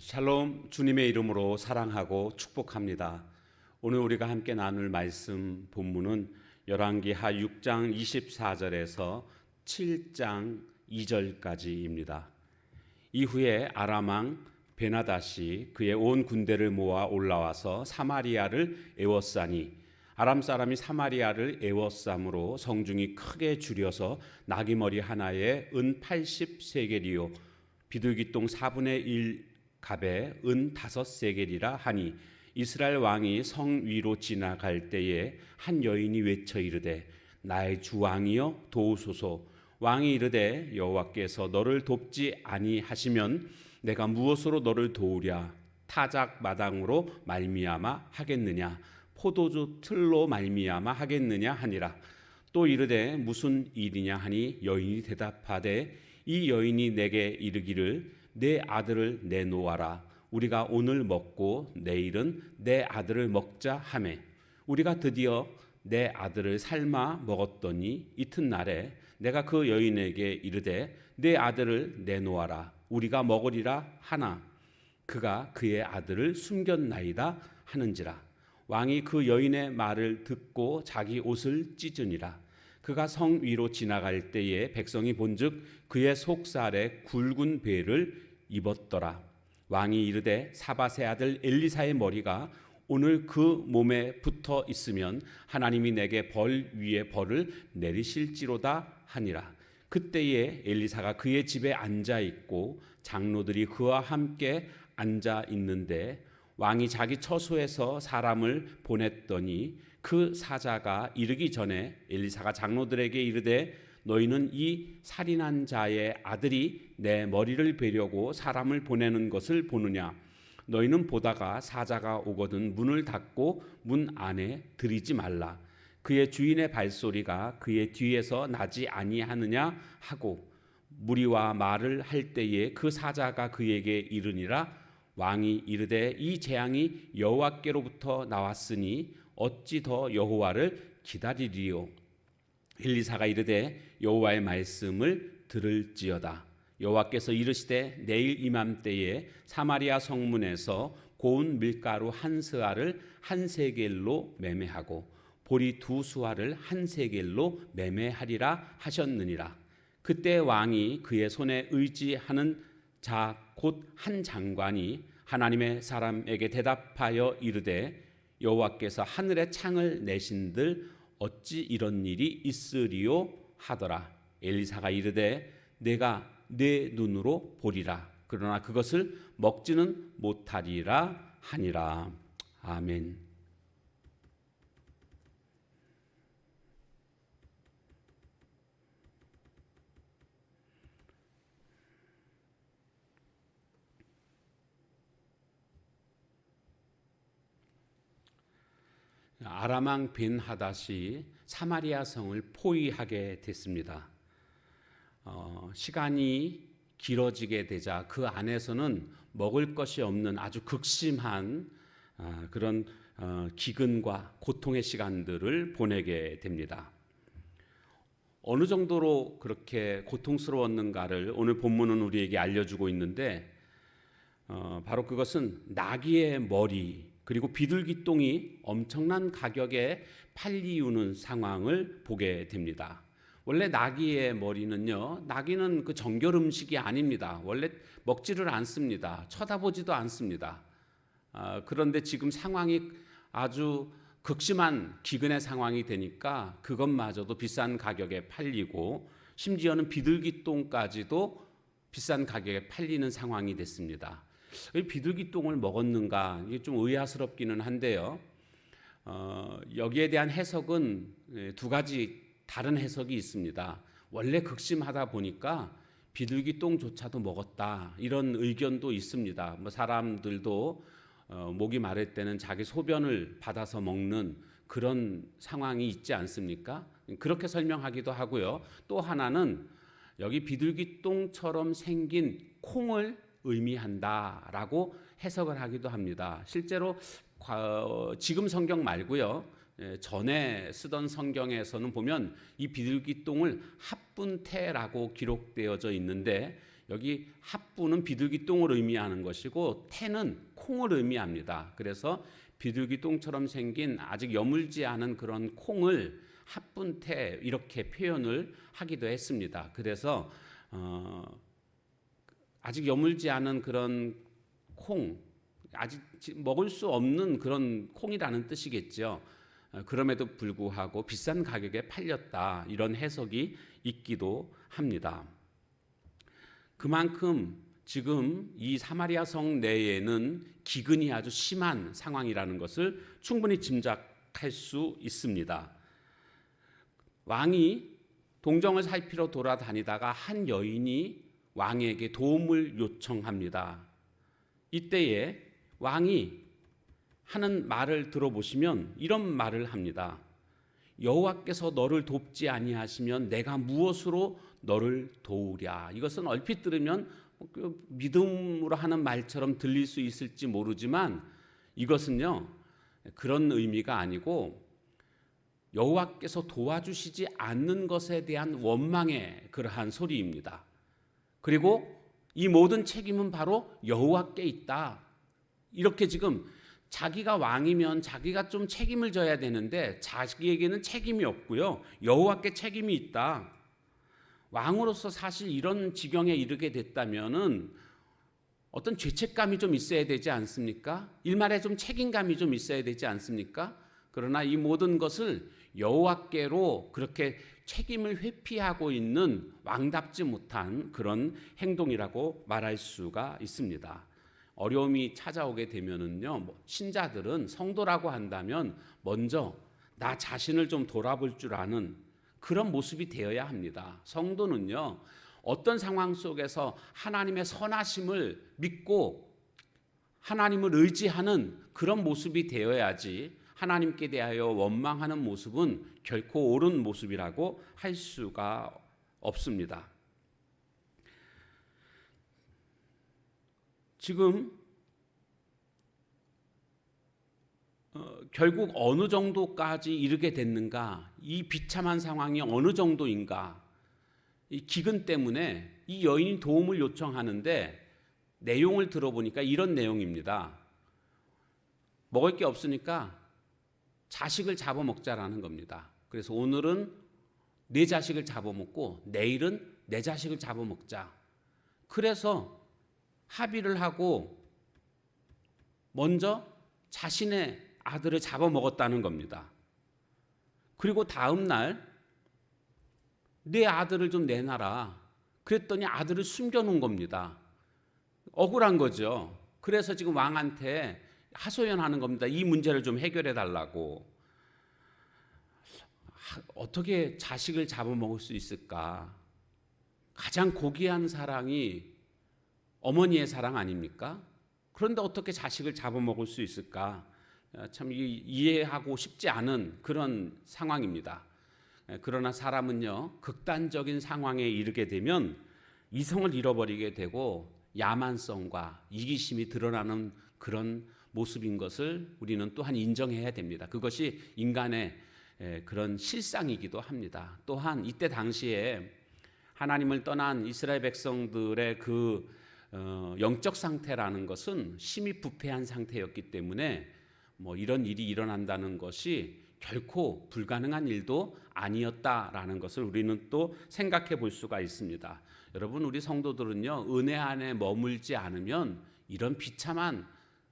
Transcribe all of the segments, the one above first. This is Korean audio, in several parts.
샬롬, 주님의 이름으로 사랑하고 축복합니다. 오늘 우리가 함께 나눌 말씀 본문은 열왕기하 6장 24절에서 7장 2절까지입니다. 이후에 아람 왕 베나닷이 그의 온 군대를 모아 올라와서 사마리아를 에워싸니 아람 사람이 사마리아를 에워싸므로 성중이 크게 줄여서 나귀머리 하나에 은 80세겔이요 비둘기똥 4분의 1 갑에 은 5세겔이라 하니 이스라엘 왕이 성 위로 지나갈 때에 한 여인이 외쳐 이르되 나의 주 왕이여 도우소서. 왕이 이르되 여호와께서 너를 돕지 아니하시면 내가 무엇으로 너를 도우랴? 타작 마당으로 말미암아 하겠느냐? 포도주 틀로 말미암아 하겠느냐 하니라. 또 이르되 무슨 일이냐 하니 여인이 대답하되 이 여인이 내게 이르기를 내 아들을 내놓아라. 우리가 오늘 먹고 내일은 내 아들을 먹자 하매 우리가 드디어 내 아들을 삶아 먹었더니 이튿날에 내가 그 여인에게 이르되 내 아들을 내놓아라. 우리가 먹으리라 하나 그가 그의 아들을 숨겼나이다 하는지라. 왕이 그 여인의 말을 듣고 자기 옷을 찢으니라. 그가 성 위로 지나갈 때에 백성이 본즉 그의 속살에 굵은 베를 입었더라. 왕이 이르되 사밧의 아들 엘리사의 머리가 오늘 그 몸에 붙어 있으면 하나님이 내게 벌 위에 벌을 내리실지로다 하니라. 그때에 엘리사가 그의 집에 앉아 있고 장로들이 그와 함께 앉아 있는데 왕이 자기 처소에서 사람을 보냈더니 그 사자가 이르기 전에 엘리사가 장로들에게 이르되 너희는 이 살인한 자의 아들이 내 머리를 베려고 사람을 보내는 것을 보느냐? 너희는 보다가 사자가 오거든 문을 닫고 문 안에 들이지 말라. 그의 주인의 발소리가 그의 뒤에서 나지 아니하느냐 하고 무리와 말을 할 때에 그 사자가 그에게 이르니라. 왕이 이르되 이 재앙이 여호와께로부터 나왔으니 어찌 더 여호와를 기다리리요? 엘리사가 이르되 여호와의 말씀을 들을지어다. 여호와께서 이르시되 내일 이맘때에 사마리아 성문에서 고운 밀가루 한 스아를 한 세겔로 매매하고 보리 두 수아를 한 세겔로 매매하리라 하셨느니라. 그때 왕이 그의 손에 의지하는 자 곧 한 장관이 하나님의 사람에게 대답하여 이르되 여호와께서 하늘에 창을 내신들 어찌 이런 일이 있으리요 하더라. 엘리사가 이르되 내가 내 눈으로 보리라. 그러나 그것을 먹지는 못하리라 하니라. 아멘. 아람 왕 벤하닷이 사마리아 성을 포위하게 됐습니다. 시간이 길어지게 되자 그 안에서는 먹을 것이 없는 아주 극심한 그런 기근과 고통의 시간들을 보내게 됩니다. 어느 정도로 그렇게 고통스러웠는가를 오늘 본문은 우리에게 알려주고 있는데 바로 그것은 나귀의 머리 그리고 비둘기똥이 엄청난 가격에 팔리우는 상황을 보게 됩니다. 원래 나귀의 머리는요, 나귀는 그 정결 음식이 아닙니다. 원래 먹지를 않습니다. 쳐다보지도 않습니다. 그런데 지금 상황이 아주 극심한 기근의 상황이 되니까 그것마저도 비싼 가격에 팔리고 심지어는 비둘기똥까지도 비싼 가격에 팔리는 상황이 됐습니다. 비둘기똥을 먹었는가? 이게 좀 의아스럽기는 한데요. 여기에 대한 해석은 두 가지 다른 해석이 있습니다. 원래 극심하다 보니까 비둘기똥조차도 먹었다 이런 의견도 있습니다. 사람들도 목이 마를 때는 자기 소변을 받아서 먹는 그런 상황이 있지 않습니까? 그렇게 설명하기도 하고요. 또 하나는 여기 비둘기똥처럼 생긴 콩을 의미한다라고 해석을 하기도 합니다. 실제로 지금 성경 말고요. 전에 쓰던 성경에서는 보면 이 비둘기똥을 합분태라고 기록되어져 있는데 여기 합부는 비둘기똥을 의미하는 것이고 태는 콩을 의미합니다. 그래서 비둘기똥처럼 생긴 아직 여물지 않은 그런 콩을 합분태 이렇게 표현을 하기도 했습니다. 그래서 아직 여물지 않은 그런 콩, 아직 먹을 수 없는 그런 콩이라는 뜻이겠죠. 그럼에도 불구하고 비싼 가격에 팔렸다, 이런 해석이 있기도 합니다. 그만큼 지금 이 사마리아 성 내에는 기근이 아주 심한 상황이라는 것을 충분히 짐작할 수 있습니다. 왕이 동정을 살피러 돌아다니다가 한 여인이 왕에게 도움을 요청합니다. 이때에 왕이 하는 말을 들어보시면 이런 말을 합니다. 여호와께서 너를 돕지 아니하시면 내가 무엇으로 너를 도우랴. 이것은 얼핏 들으면 믿음으로 하는 말처럼 들릴 수 있을지 모르지만 이것은요, 그런 의미가 아니고 여호와께서 도와주시지 않는 것에 대한 원망의 그러한 소리입니다. 그리고 이 모든 책임은 바로 여호와께 있다. 이렇게 지금 자기가 왕이면 자기가 좀 책임을 져야 되는데 자기에게는 책임이 없고요, 여호와께 책임이 있다. 왕으로서 사실 이런 지경에 이르게 됐다면은 어떤 죄책감이 좀 있어야 되지 않습니까? 일말에 좀 책임감이 좀 있어야 되지 않습니까? 그러나 이 모든 것을 여호와께로 그렇게 책임을 회피하고 있는 왕답지 못한 그런 행동이라고 말할 수가 있습니다. 어려움이 찾아오게 되면은요, 신자들은 성도라고 한다면 먼저 나 자신을 좀 돌아볼 줄 아는 그런 모습이 되어야 합니다. 성도는요, 어떤 상황 속에서 하나님의 선하심을 믿고 하나님을 의지하는 그런 모습이 되어야지 하나님께 대하여 원망하는 모습은 결코 옳은 모습이라고 할 수가 없습니다. 지금 결국 어느 정도까지 이르게 됐는가, 이 비참한 상황이 어느 정도인가, 이 기근 때문에 이 여인이 도움을 요청하는데 내용을 들어보니까 이런 내용입니다. 먹을 게 없으니까 자식을 잡아먹자라는 겁니다. 그래서 오늘은 내 자식을 잡아먹고 내일은 내 자식을 잡아먹자. 그래서 합의를 하고 먼저 자신의 아들을 잡아먹었다는 겁니다. 그리고 다음 날 내 아들을 좀 내놔라. 그랬더니 아들을 숨겨놓은 겁니다. 억울한 거죠. 그래서 지금 왕한테 하소연하는 겁니다. 이 문제를 좀 해결해 달라고. 어떻게 자식을 잡아먹을 수 있을까? 가장 고귀한 사랑이 어머니의 사랑 아닙니까? 그런데 어떻게 자식을 잡아먹을 수 있을까? 참 이해하고 싶지 않은 그런 상황입니다. 그러나 사람은요, 극단적인 상황에 이르게 되면 이성을 잃어버리게 되고 야만성과 이기심이 드러나는 그런 모습인 것을 우리는 또한 인정해야 됩니다. 그것이 인간의 그런 실상이기도 합니다. 또한 이때 당시에 하나님을 떠난 이스라엘 백성들의 그 영적 상태라는 것은 심히 부패한 상태였기 때문에 이런 일이 일어난다는 것이 결코 불가능한 일도 아니었다라는 것을 우리는 또 생각해 볼 수가 있습니다. 여러분, 우리 성도들은요, 은혜 안에 머물지 않으면 이런 비참한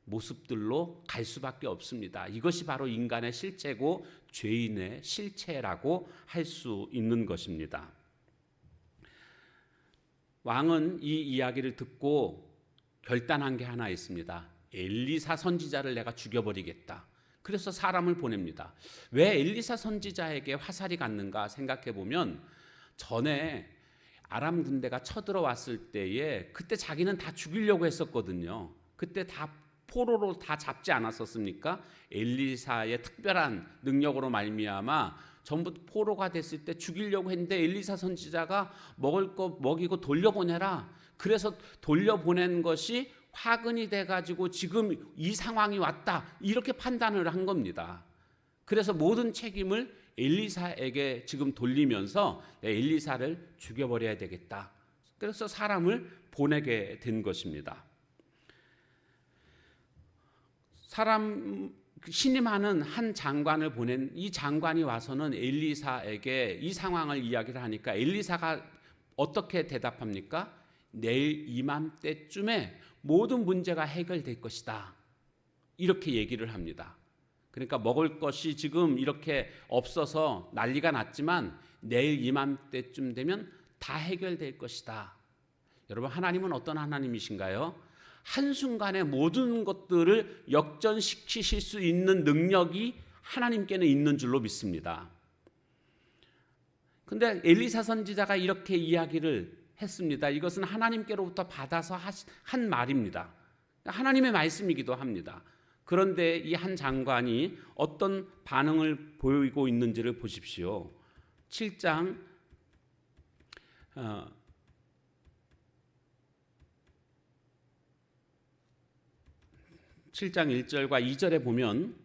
모습들로 갈 수밖에 없습니다. 이것이 바로 인간의 실체고 죄인의 실체라고 할 수 있는 것입니다. 왕은 이 이야기를 듣고 결단한 게 하나 있습니다. 엘리사 선지자를 내가 죽여버리겠다. 그래서 사람을 보냅니다. 왜 엘리사 선지자에게 화살이 갔는가 생각해 보면 전에 아람 군대가 쳐들어왔을 때에 그때 자기는 다 죽이려고 했었거든요. 그때 다 포로로 다 잡지 않았었습니까? 엘리사의 특별한 능력으로 말미암아 전부 포로가 됐을 때 죽이려고 했는데 엘리사 선지자가 먹을 거 먹이고 돌려보내라. 그래서 돌려보낸 것이 화근이 돼가지고 지금 이 상황이 왔다, 이렇게 판단을 한 겁니다. 그래서 모든 책임을 엘리사에게 지금 돌리면서 엘리사를 죽여버려야 되겠다. 그래서 사람을 보내게 된 것입니다. 신임하는 한 장관을 보낸 이 장관이 와서는 엘리사에게 이 상황을 이야기를 하니까 엘리사가 어떻게 대답합니까? 내일 이맘때쯤에 모든 문제가 해결될 것이다. 이렇게 얘기를 합니다. 그러니까 먹을 것이 지금 이렇게 없어서 난리가 났지만 내일 이맘때쯤 되면 다 해결될 것이다. 여러분, 하나님은 어떤 하나님이신가요? 한순간에 모든 것들을 역전시키실 수 있는 능력이 하나님께는 있는 줄로 믿습니다. 근데 엘리사 선지자가 이렇게 이야기를 했습니다. 이것은 하나님께로부터 받아서 한 말입니다. 하나님의 말씀이기도 합니다. 그런데 이 한 장관이 어떤 반응을 보이고 있는지를 보십시오. 7장 1절과 2절에 보면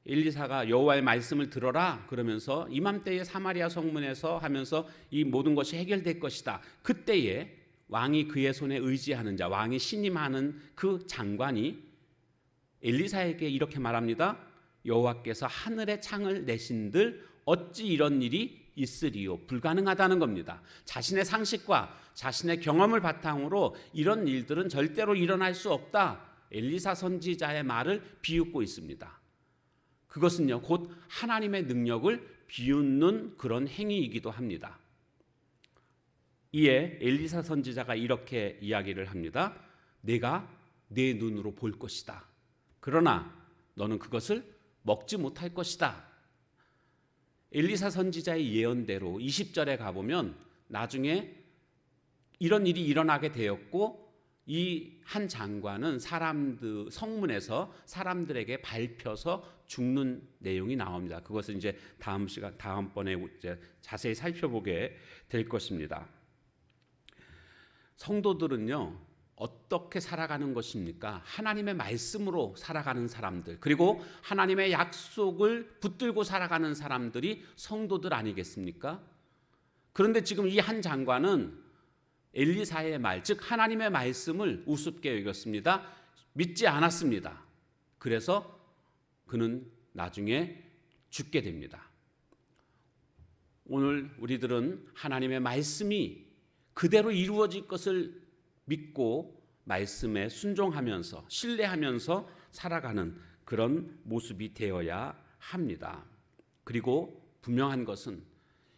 엘리사가 여호와의 말씀을 들어라 그러면서 이맘때에 사마리아 성문에서 하면서 이 모든 것이 해결될 것이다. 그때에 왕이 그의 손에 의지하는 자, 왕이 신임하는 그 장관이 엘리사에게 이렇게 말합니다. 여호와께서 하늘의 창을 내신들 어찌 이런 일이 있으리요? 불가능하다는 겁니다. 자신의 상식과 자신의 경험을 바탕으로 이런 일들은 절대로 일어날 수 없다. 엘리사 선지자의 말을 비웃고 있습니다. 그것은요, 곧 하나님의 능력을 비웃는 그런 행위이기도 합니다. 이에 엘리사 선지자가 이렇게 이야기를 합니다. 내가 내 눈으로 볼 것이다. 그러나 너는 그것을 먹지 못할 것이다. 엘리사 선지자의 예언대로 20절에 가보면 나중에 이런 일이 일어나게 되었고 이 한 장관은 성문에서 사람들에게 밟혀서 죽는 내용이 나옵니다. 그것은 이제 다음번에 이제 자세히 살펴보게 될 것입니다. 성도들은요, 어떻게 살아가는 것입니까? 하나님의 말씀으로 살아가는 사람들, 그리고 하나님의 약속을 붙들고 살아가는 사람들이 성도들 아니겠습니까? 그런데 지금 이 한 장관은 엘리사의 말, 즉 하나님의 말씀을 우습게 여겼습니다. 믿지 않았습니다. 그래서 그는 나중에 죽게 됩니다. 오늘 우리들은 하나님의 말씀이 그대로 이루어질 것을 믿고 말씀에 순종하면서 신뢰하면서 살아가는 그런 모습이 되어야 합니다. 그리고 분명한 것은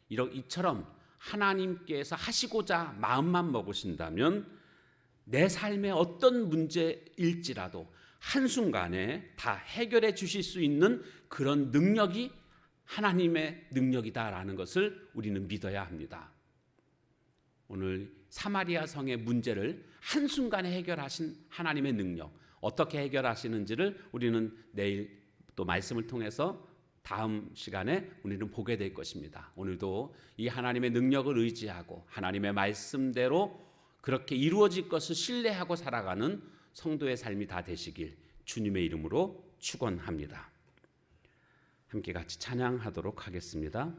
이처럼 하나님께서 하시고자 마음만 먹으신다면 내 삶의 어떤 문제일지라도 한순간에 다 해결해 주실 수 있는 그런 능력이 하나님의 능력이다라는 것을 우리는 믿어야 합니다. 오늘 사마리아 성의 문제를 한순간에 해결하신 하나님의 능력, 어떻게 해결하시는지를 우리는 내일 또 말씀을 통해서 다음 시간에 우리는 보게 될 것입니다. 오늘도 이 하나님의 능력을 의지하고 하나님의 말씀대로 그렇게 이루어질 것을 신뢰하고 살아가는 성도의 삶이 다 되시길 주님의 이름으로 축원합니다. 함께 같이 찬양하도록 하겠습니다.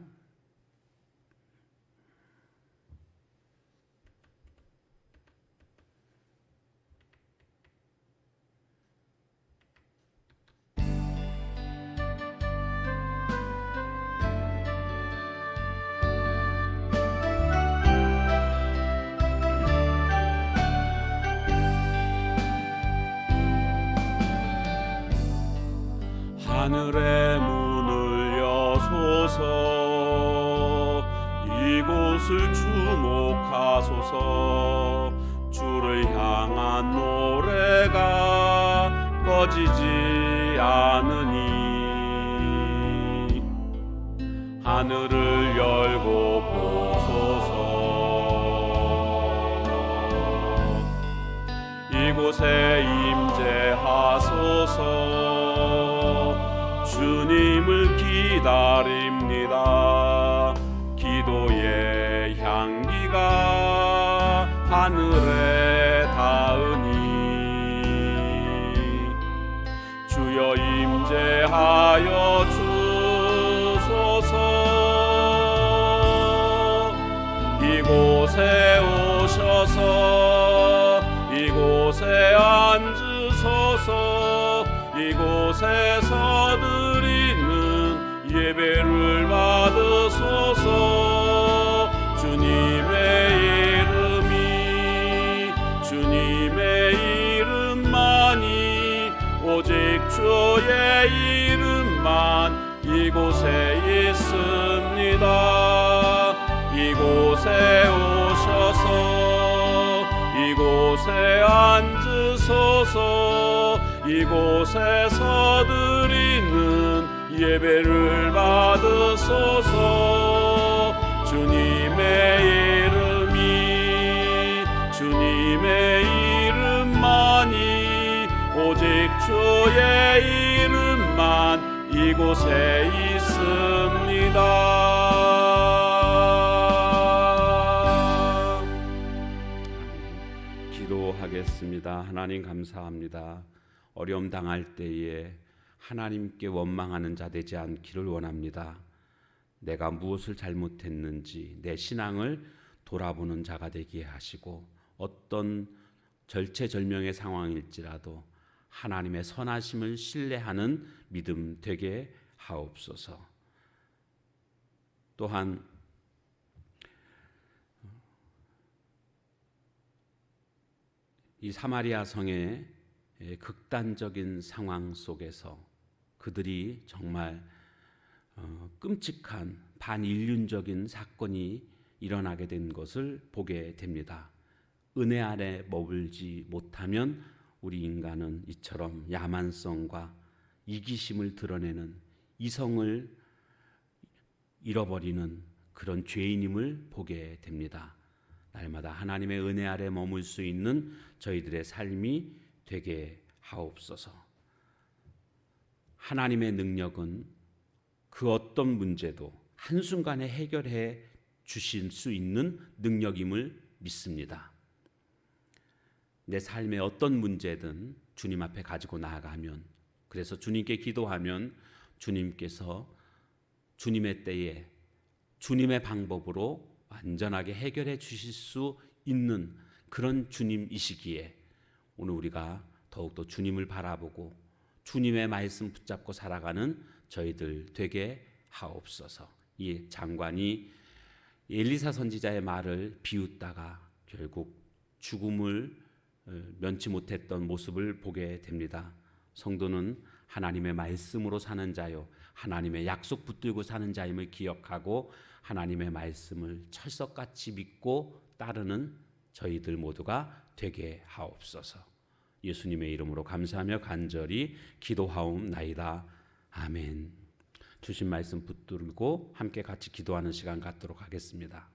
하늘의 문을 여소서 이곳을 주목하소서 주를 향한 노래가 꺼지지 않으니 하늘을 열고 보소서 이곳에 임재하소서 주님을 기다립니다. 기도의 향기가 하늘에 닿으니 주여 임재하여 주소서 이곳에 오시 이곳에 앉으소서. 이곳에서 드리는 예배를 받으소서. 주님의 이름만이, 오직 주의 이름만 이곳에 있습니다. 이곳에 오셔서 이곳에 앉으소서. 이곳에서 드리는 예배를 받으소서. 주님의 이름만이, 오직 주의 이름만 이곳에 있습니다. 기도하겠습니다. 하나님 감사합니다. 어려움 당할 때에 하나님께 원망하는 자 되지 않기를 원합니다. 내가 무엇을 잘못했는지 내 신앙을 돌아보는 자가 되게 하시고, 어떤 절체절명의 상황일지라도 하나님의 선하심을 신뢰하는 믿음 되게 하옵소서. 또한 이 사마리아 성의 극단적인 상황 속에서 그들이 정말 끔찍한 반인륜적인 사건이 일어나게 된 것을 보게 됩니다. 은혜 아래 머물지 못하면 우리 인간은 이처럼 야만성과 이기심을 드러내는, 이성을 잃어버리는 그런 죄인임을 보게 됩니다. 날마다 하나님의 은혜 아래 머물 수 있는 저희들의 삶이 되게 하옵소서. 하나님의 능력은 그 어떤 문제도 한순간에 해결해 주실 수 있는 능력임을 믿습니다. 내 삶의 어떤 문제든 주님 앞에 가지고 나아가면, 그래서 주님께 기도하면 주님께서 주님의 때에 주님의 방법으로 완전하게 해결해 주실 수 있는 그런 주님이시기에 오늘 우리가 더욱더 주님을 바라보고 주님의 말씀 붙잡고 살아가는 저희들 되게 하옵소서. 이 장관이 엘리사 선지자의 말을 비웃다가 결국 죽음을 면치 못했던 모습을 보게 됩니다. 성도는 하나님의 말씀으로 사는 자요, 하나님의 약속 붙들고 사는 자임을 기억하고 하나님의 말씀을 철석같이 믿고 따르는 저희들 모두가 되게 하옵소서. 예수님의 이름으로 감사하며 간절히 기도하옵나이다. 아멘. 주신 말씀 붙들고 함께 같이 기도하는 시간 갖도록 하겠습니다.